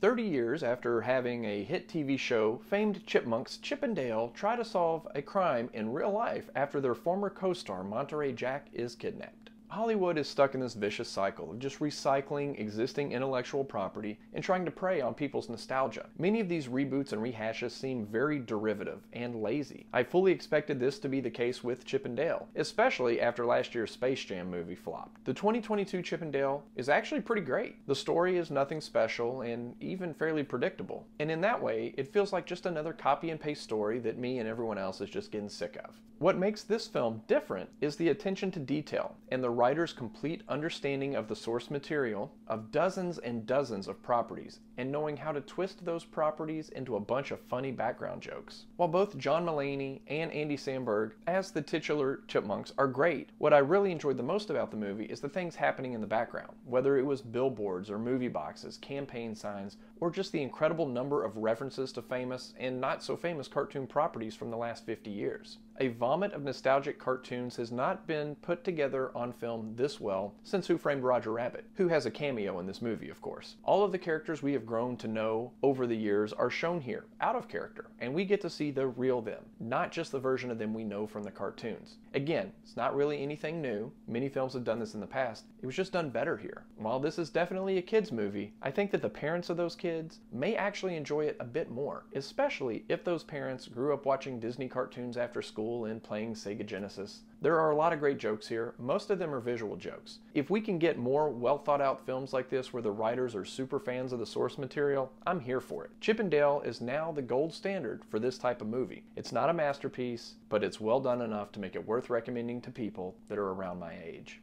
30 years after having a hit TV show, famed chipmunks Chip and Dale try to solve a crime in real life after their former co-star Monterey Jack is kidnapped. Hollywood is stuck in this vicious cycle of just recycling existing intellectual property and trying to prey on people's nostalgia. Many of these reboots and rehashes seem very derivative and lazy. I fully expected this to be the case with Chip and Dale, especially after last year's Space Jam movie flopped. The 2022 Chip and Dale is actually pretty great. The story is nothing special and even fairly predictable, and in that way it feels like just another copy and paste story that me and everyone else is just getting sick of. What makes this film different is the attention to detail and the writer's complete understanding of the source material of dozens and dozens of properties and knowing how to twist those properties into a bunch of funny background jokes. While both John Mulaney and Andy Samberg as the titular chipmunks are great, what I really enjoyed the most about the movie is the things happening in the background, whether it was billboards or movie boxes, campaign signs, or just the incredible number of references to famous and not so famous cartoon properties from the last 50 years. A vomit of nostalgic cartoons has not been put together on film this well since Who Framed Roger Rabbit, who has a cameo in this movie, of course. All of the characters we have grown to know over the years are shown here, out of character, and we get to see the real them, not just the version of them we know from the cartoons. Again, it's not really anything new. Many films have done this in the past. It was just done better here. While this is definitely a kids movie, I think that the parents of those kids may actually enjoy it a bit more, especially if those parents grew up watching Disney cartoons after school and playing Sega Genesis. There are a lot of great jokes here. Most of them are visual jokes. If we can get more well thought out films like this where the writers are super fans of the source material, I'm here for it. Chip and Dale is now the gold standard for this type of movie. It's not a masterpiece, but it's well done enough to make it worth recommending to people that are around my age.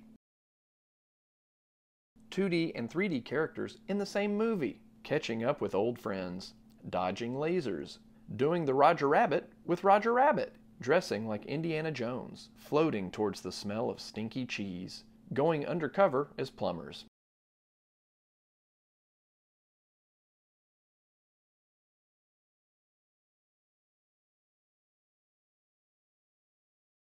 2D and 3D characters in the same movie, catching up with old friends, dodging lasers, doing the Roger Rabbit with Roger Rabbit, dressing like Indiana Jones, floating towards the smell of stinky cheese, going undercover as plumbers.